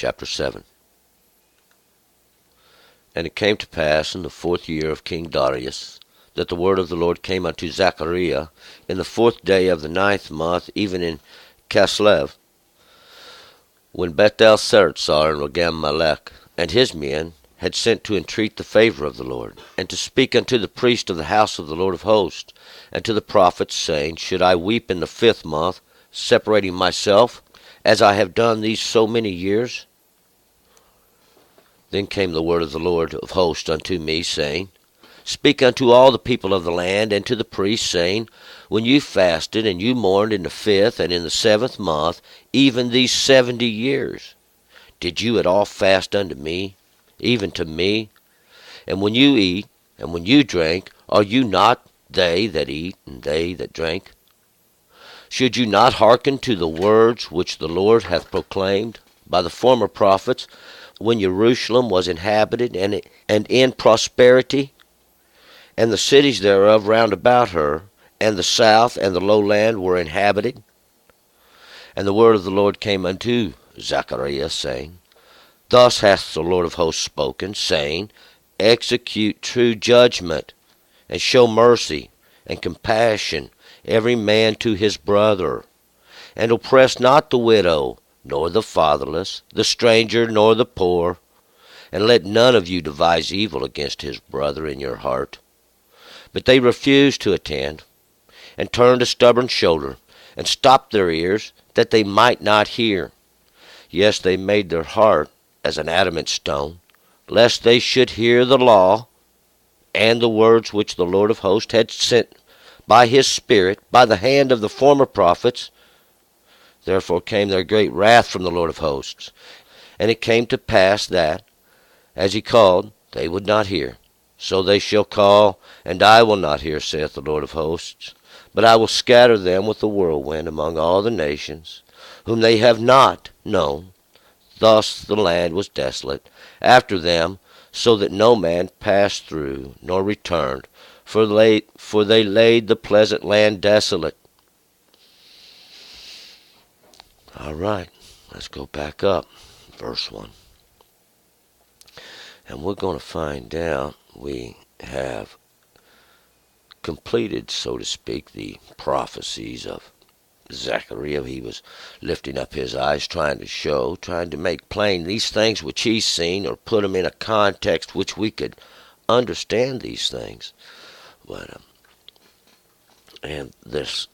chapter 7. And it came to pass in the 4th year of King Darius, that the word of the Lord came unto Zechariah in the 4th day of the 9th month, even in Caslev, when Bethelshazzar and Regem-melech and his men had sent to entreat the favor of the Lord, and to speak unto the priest of the house of the Lord of hosts, and to the prophets, saying, Should I weep in the 5th month, separating myself, as I have done these so many years? Then came the word of the Lord of hosts unto me, saying, Speak unto all the people of the land, and to the priests, saying, When you fasted, and you mourned in the 5th and in the 7th month, even these 70 years, did you at all fast unto me, even to me? And when you eat, and when you drink, are you not they that eat, and they that drink? Should you not hearken to the words which the Lord hath proclaimed by the former prophets, when Jerusalem was inhabited and in prosperity, and the cities thereof round about her, and the south and the lowland were inhabited? And the word of the Lord came unto Zechariah, saying, Thus hath the Lord of hosts spoken, saying, Execute true judgment, and show mercy and compassion every man to his brother, and oppress not the widow, nor the fatherless, the stranger, nor the poor, and let none of you devise evil against his brother in your heart. But they refused to attend, and turned a stubborn shoulder, and stopped their ears, that they might not hear. Yes, they made their heart as an adamant stone, lest they should hear the law, and the words which the Lord of hosts had sent by his Spirit, by the hand of the former prophets. Therefore came there great wrath from the Lord of hosts. And it came to pass that, as he called, they would not hear. So they shall call, and I will not hear, saith the Lord of hosts. But I will scatter them with the whirlwind among all the nations, whom they have not known. Thus the land was desolate after them, so that no man passed through, nor returned, for they laid the pleasant land desolate. All right, let's go back up, verse 1. And we're going to find out we have completed, so to speak, the prophecies of Zechariah. He was lifting up his eyes, trying to make plain these things which he's seen, or put them in a context which we could understand these things. But and this,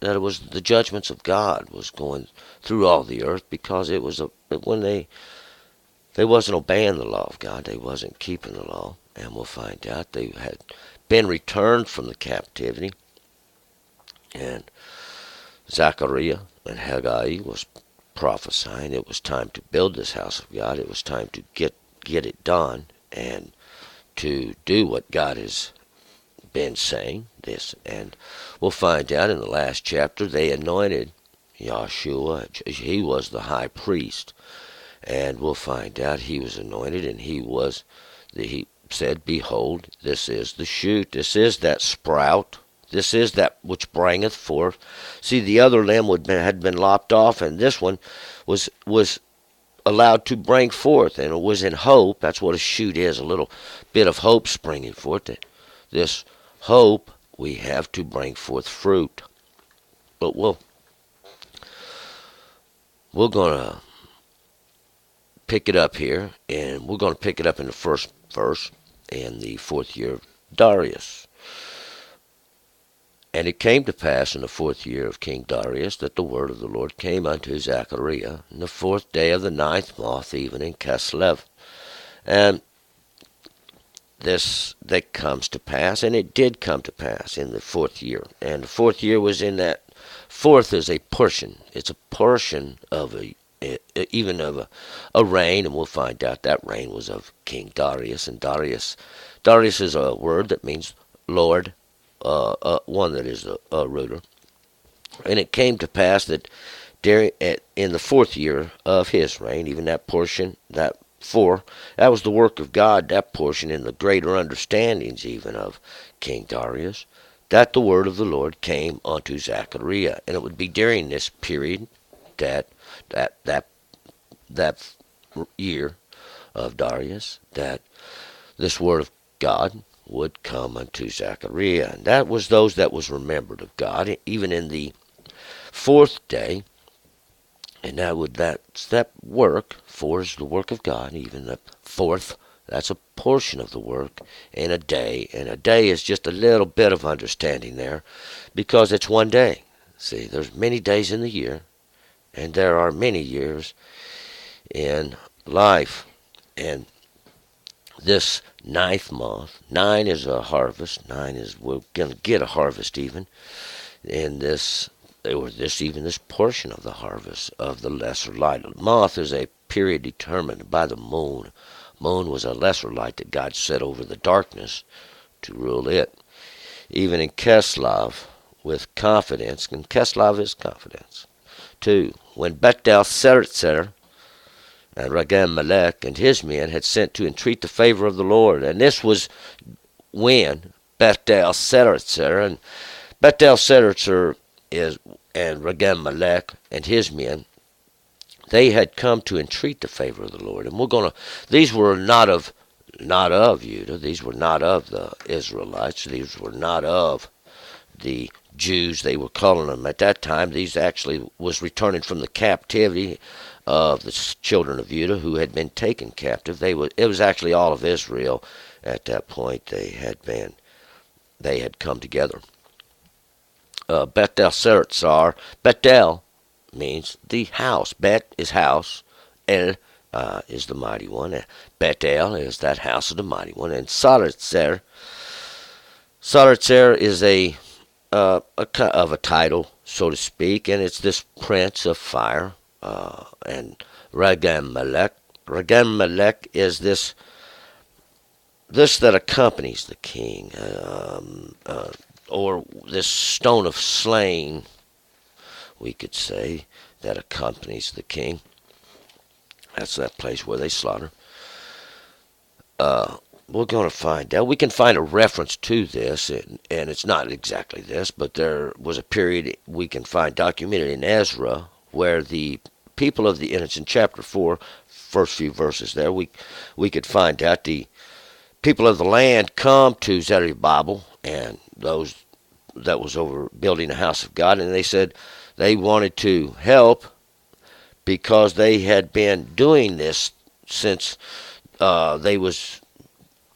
that it was the judgments of God was going through all the earth, because it was when they wasn't obeying the law of God, they wasn't keeping the law, and we'll find out they had been returned from the captivity. And Zechariah and Haggai was prophesying it was time to build this house of God. It was time to get it done, and to do what God has been saying this. And we'll find out in the last chapter they anointed Yahshua. He was the high priest, and we'll find out he was anointed, and he said, Behold, this is the shoot, this is that sprout, this is that which bringeth forth. See, the other limb had been lopped off, and this one was allowed to bring forth, and it was in hope. That's what a shoot is, a little bit of hope springing forth. This hope, we have to bring forth fruit. But we're going to pick it up here, and we're going to pick it up in the first verse in the 4th year of Darius. And it came to pass in the 4th year of King Darius that the word of the Lord came unto Zechariah in the 4th day of the 9th month, even in Caslev. And this that comes to pass, and it did come to pass in the 4th year. And the 4th year was in that 4th is a portion. It's a portion of even of a reign, and we'll find out that reign was of King Darius. And Darius is a word that means Lord, one that is a ruler. And it came to pass that in the 4th year of his reign, even that portion, that was the work of God, that portion, in the greater understandings even of King Darius, that the word of the Lord came unto Zechariah. And it would be during this period that year of Darius, that this word of God would come unto Zechariah. And that was those that was remembered of God, even in the fourth day. And that's that work. Four is the work of God. Even the fourth, that's a portion of the work in a day. And a day is just a little bit of understanding there, because it's one day. See, there's many days in the year, and there are many years in life. And this ninth month, 9 is a harvest. 9 is, we're going to get a harvest even in this, or this portion of the harvest of the lesser light. A month is a period determined by the moon. Moon was a lesser light that God set over the darkness to rule it. Even in Keslev, with confidence, and Keslev is confidence. 2. When Bethel-Seretzer and Regem-Melech and his men had sent to entreat the favor of the Lord. And this was when Bethel-Seretzer and Regem-Melech and his men, they had come to entreat the favor of the Lord. And these were not of Judah. These were not of the Israelites. These were not of the Jews, they were calling them at that time. These actually was returning from the captivity of the children of Judah who had been taken captive. It was actually all of Israel at that point. They had come together. Bethel-Seretzar. Bethel means the house. Bet is house. El is the mighty one. Bethel is that house of the mighty one. And Saretzer is of a title, so to speak, and it's this prince of fire. And Regem-Melech is this that accompanies the king, or this stone of slaying, we could say, that accompanies the king. That's that place where they slaughter. We're going to find out. We can find a reference to this, and it's not exactly this, but there was a period we can find documented in Ezra where the people of and it's in chapter 4, first few verses there, we could find out the people of the land come to Zerubbabel and those that was over building the house of God, and they said they wanted to help because they had been doing this since they was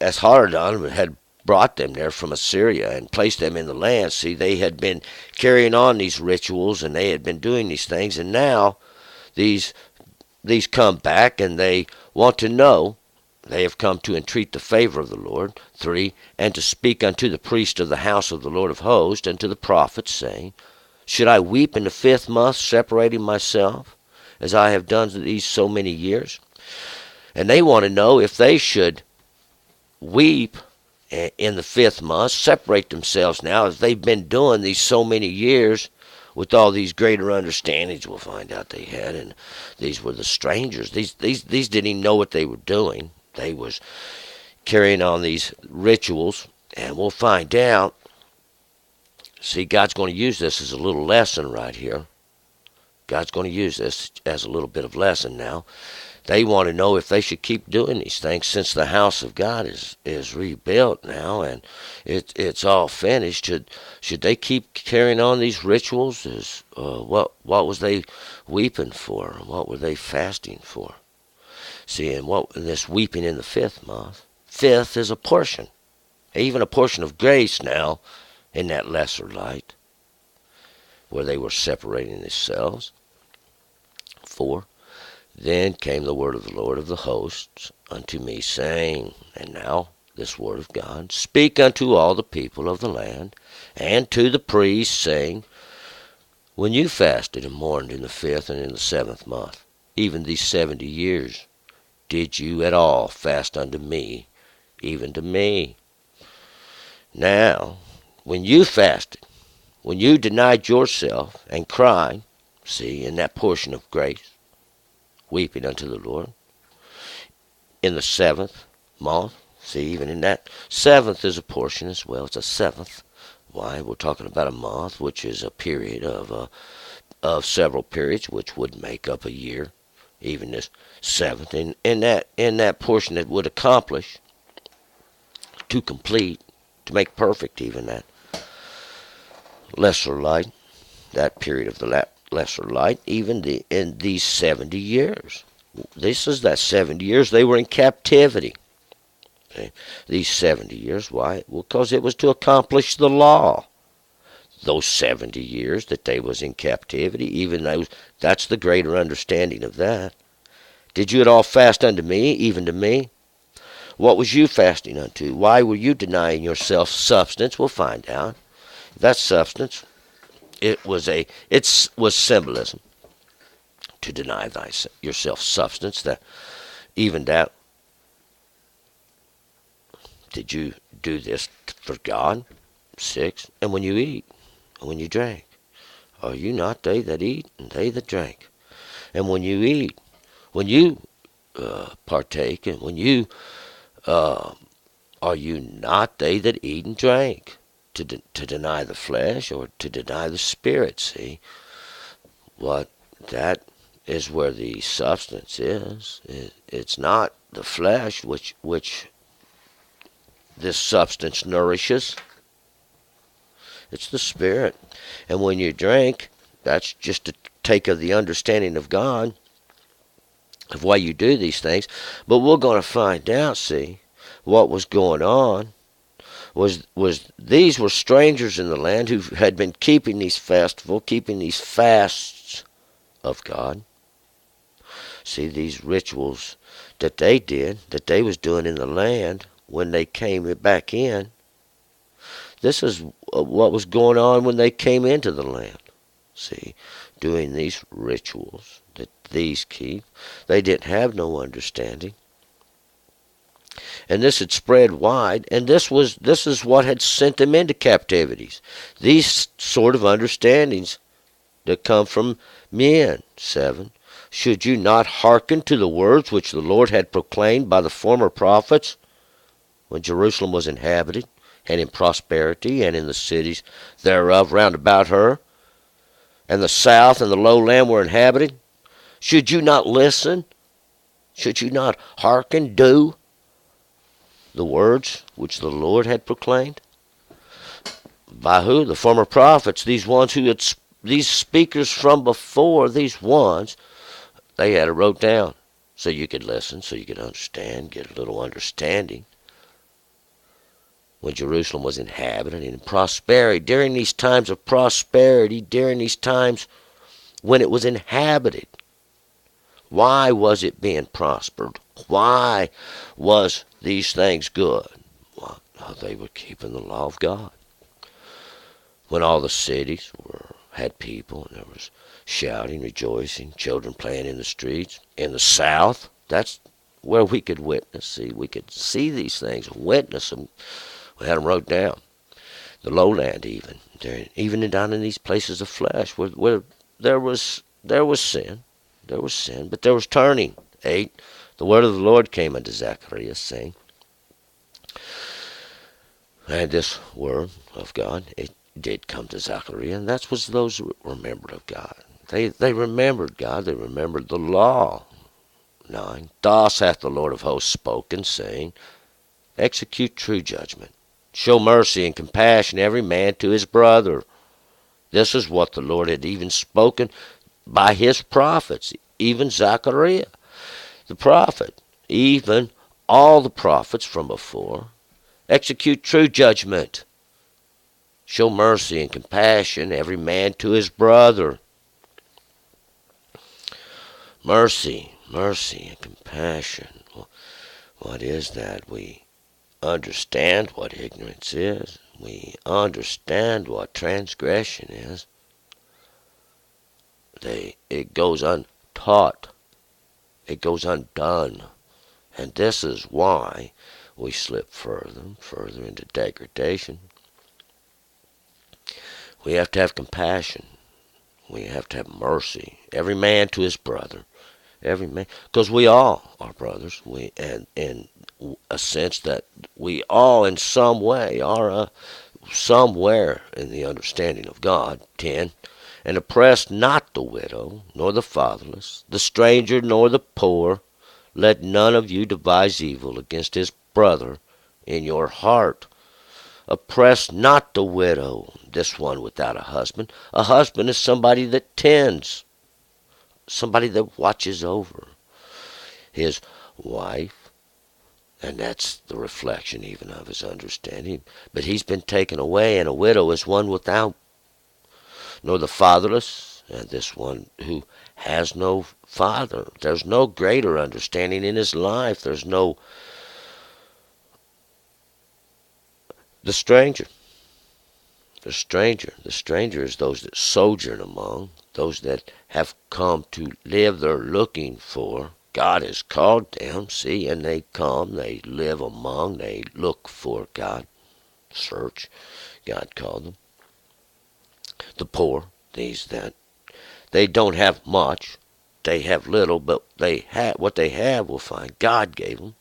as Hardon had brought them there from Assyria and placed them in the land. See, they had been carrying on these rituals and they had been doing these things, and now these come back and they want to know. They have come to entreat the favor of the Lord. 3, and to speak unto the priest of the house of the Lord of hosts and to the prophets, saying, should I weep in the 5th month, separating myself, as I have done these so many years? And they want to know if they should weep in the 5th month, separate themselves now, as they've been doing these so many years with all these greater understandings we'll find out they had. And these were the strangers. These didn't even know what they were doing. They was carrying on these rituals, and we'll find out. See, God's going to use this as a little lesson right here. God's going to use this as a little bit of lesson now. They want to know if they should keep doing these things since the house of God is rebuilt now and it's all finished. Should they keep carrying on these rituals? What was they weeping for? What were they fasting for? See, and this weeping in the 5th month. 5th is a portion, even a portion of grace now in that lesser light where they were separating themselves. 4. Then came the word of the Lord of the hosts unto me, saying, and now this word of God, speak unto all the people of the land, and to the priests, saying, when you fasted and mourned in the 5th and in the 7th month, even these 70 years, did you at all fast unto me, even to me? Now, when you fasted, when you denied yourself and cried, see, in that portion of grace, weeping unto the Lord, in the 7th month, see, even in that 7th is a portion as well. It's a 7th. Why? We're talking about a month, which is a period of several periods, which would make up a year. even this seventh, and in that portion that would accomplish, to complete, to make perfect even that lesser light, that period of the lesser light, even in these 70 years. This is that 70 years they were in captivity. Okay? These 70 years, why? Well, because it was to accomplish the law. Those 70 years that they was in captivity, even those, that's the greater understanding of that. Did you at all fast unto me, even to me? What was you fasting unto? Why were you denying yourself substance? We'll find out. That substance, it was symbolism to deny yourself substance. That even that. Did you do this for God? 6. And when you eat, and when you drink, are you not they that eat and they that drink? And when you eat, when you partake, and when you are you not they that eat and drink? To deny the flesh or to deny the spirit? See, what that is where the substance is. It's not the flesh which this substance nourishes. It's the spirit. And when you drink, that's just to take of the understanding of God, of why you do these things. But we're going to find out, see, what was going on was these were strangers in the land who had been keeping these festivals, keeping these fasts of God. See, these rituals that they did, that they was doing in the land when they came back in. This is what was going on when they came into the land. See, doing these rituals that these keep. They didn't have no understanding. And this had spread wide, and this is what had sent them into captivities. These sort of understandings that come from men. 7. Should you not hearken to the words which the Lord had proclaimed by the former prophets, when Jerusalem was inhabited, and in prosperity, and in the cities thereof round about her, and the south and the lowland were inhabited? Should you not listen? Should you not hearken, do the words which the Lord had proclaimed? By who? The former prophets, these ones who had, these speakers from before, these ones, they had it wrote down so you could listen, so you could understand, get a little understanding. When Jerusalem was inhabited and in prosperity, during these times of prosperity, during these times when it was inhabited, why was it being prospered? Why was these things good? Well, they were keeping the law of God. When all the cities had people, and there was shouting, rejoicing, children playing in the streets. In the south, that's where we could witness. See, we could see these things, witness them. We had them wrote down. The lowland, even down in these places of flesh, where there was sin. There was sin, but there was turning. 8. The word of the Lord came unto Zechariah, saying, and this word of God, it did come to Zechariah, and that was those who remembered of God. They remembered God. They remembered the law. 9. Thus hath the Lord of hosts spoken, saying, execute true judgment. Show mercy and compassion every man to his brother. This is what the Lord had even spoken by his prophets, even Zechariah, the prophet, even all the prophets from before. Execute true judgment. Show mercy and compassion every man to his brother. Mercy and compassion. What is that? We understand what ignorance is. We understand what transgression is. It goes untaught. It goes undone. And this is why we slip further and further into degradation. We have to have compassion. We have to have mercy. Every man to his brother. Every man. Because we all are brothers. And in a sense that we all in some way are somewhere in the understanding of God. 10. And oppress not the widow, nor the fatherless, the stranger, nor the poor. Let none of you devise evil against his brother in your heart. Oppress not the widow, this one without a husband. A husband is somebody that tends, somebody that watches over his wife, and that's the reflection even of his understanding. But he's been taken away, and a widow is one without. Nor the fatherless, and this one who has no father. There's no greater understanding in his life. There's no the stranger. The stranger. The stranger is those that sojourn among, those that have come to live. They're looking for. God has called them, see, and they come, they live among, they look for God. Search. God called them. The poor, these that they don't have much, they have little, but they have what they have will find God gave them.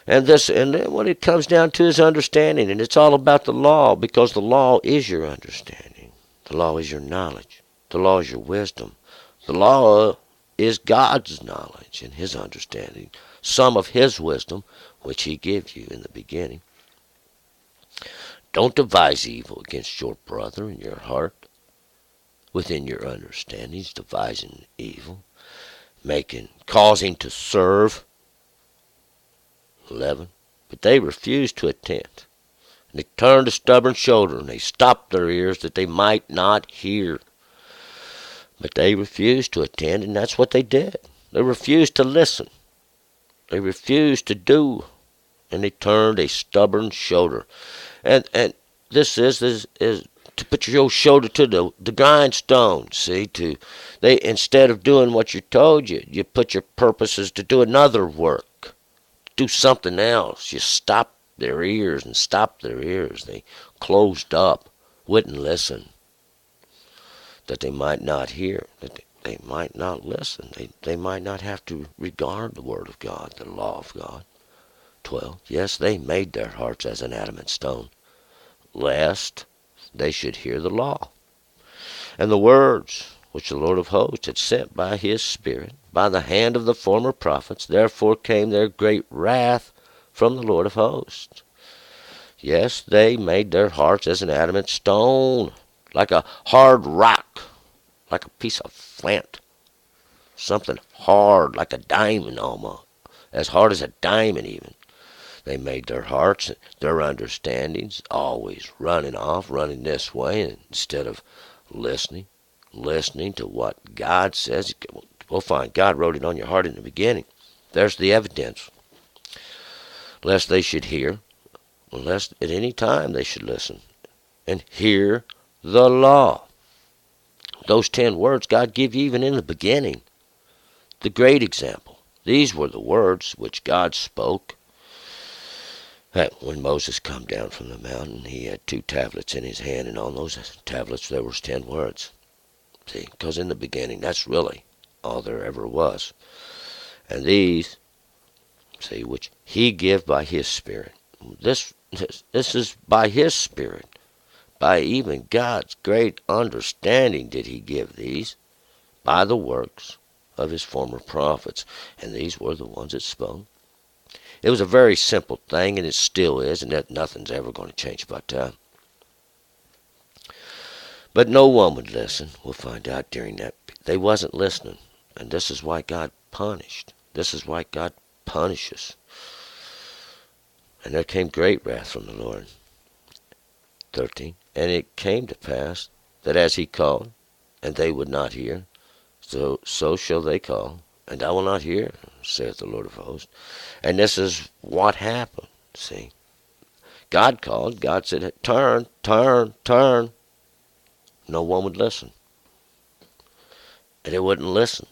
And then what it comes down to is understanding, and it's all about the law, because the law is your understanding. The law is your knowledge. The law is your wisdom. The law is God's knowledge and his understanding, some of his wisdom, which he gives you in the beginning. Don't devise evil against your brother in your heart, within your understandings, devising evil, causing to serve. 11. But they refused to attend. And they turned a stubborn shoulder, and they stopped their ears that they might not hear. But they refused to attend, and that's what they did. They refused to listen. They refused to do. And they turned a stubborn shoulder. And this is to put your shoulder to the grindstone. See, they instead of doing what you told you put your purposes to do another work, do something else. You stopped their ears and stopped their ears. They closed up, wouldn't listen, that they might not hear, that they might not listen. They might not have to regard the word of God, the law of God. 12. Yes, they made their hearts as an adamant stone, lest they should hear the law, and the words which the Lord of hosts had sent by his Spirit, by the hand of the former prophets. Therefore came their great wrath from the Lord of hosts. Yes, they made their hearts as an adamant stone, like a hard rock, like a piece of flint, something hard, like a diamond almost, as hard as a diamond even. They made their hearts, their understandings, always running this way instead of listening to what God says. We'll find God wrote it on your heart in the beginning. There's the evidence. Lest they should hear, lest at any time they should listen and hear the law. Those 10 words God gave you even in the beginning. The great example. These were the words which God spoke. When Moses come down from the mountain, he had 2 tablets in his hand, and on those tablets there was 10 words. See, because in the beginning, that's really all there ever was. And these, see, which he give by his Spirit. This is by his Spirit. By even God's great understanding did he give these, by the works of his former prophets. And these were the ones that spoke. It was a very simple thing, and it still is, and that nothing's ever going to change by time. But no one would listen. We'll find out during that. They wasn't listening, and this is why God punished. This is why God punishes. And there came great wrath from the Lord. 13. And it came to pass that as he called, and they would not hear, so shall they call, and I will not hear, saith the Lord of hosts. And this is what happened. See, God called. God said, turn, turn, turn. No one would listen. And they wouldn't listen.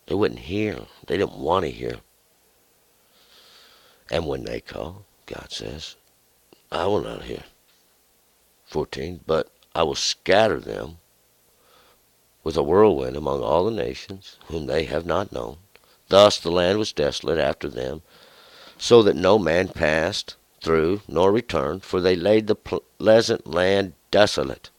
They wouldn't hear. They didn't want to hear. And when they call, God says, I will not hear. 14. But I will scatter them with a whirlwind among all the nations whom they have not known. Thus the land was desolate after them, so that no man passed through nor returned, for they laid the pleasant land desolate.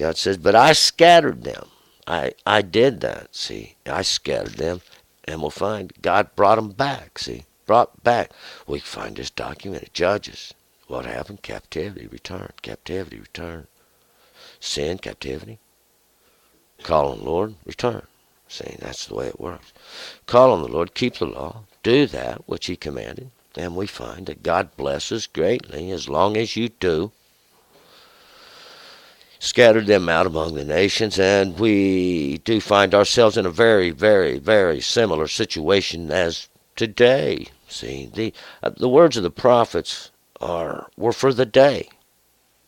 God says, but I scattered them. I did that, see. I scattered them, and we'll find God brought them back, see. Brought back. We find this documented. Judges. What happened? Captivity, return. Captivity, return. Sin, captivity. Call on the Lord, return. See, that's the way it works. Call on the Lord, keep the law, do that which he commanded, and we find that God blesses greatly as long as you do. Scattered them out among the nations, and we do find ourselves in a very, very, very similar situation as today. See, the words of the prophets were for the day.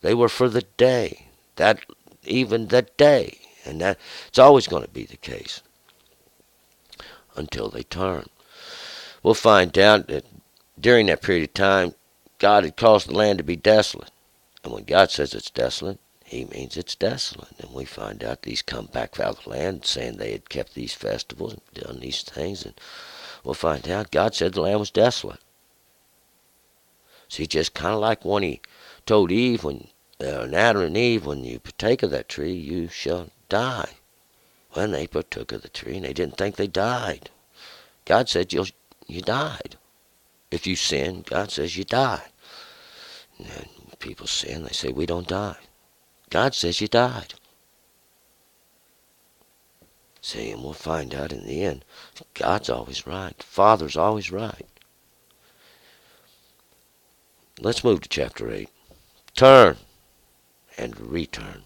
They were for the day. That even the day, and that it's always going to be the case until they turn. We'll find out that during that period of time, God had caused the land to be desolate, and when God says it's desolate, he means it's desolate. And we find out these come back out of the land saying they had kept these festivals and done these things. And we'll find out God said the land was desolate. See, just kind of like when he told Eve, Adam and Eve, when you partake of that tree, you shall die. When they partook of the tree, and they didn't think they died. God said you died. If you sin, God says you die. And people sin, they say we don't die. God says you died. See, and we'll find out in the end, God's always right. Father's always right. Let's move to chapter 8. Turn and return.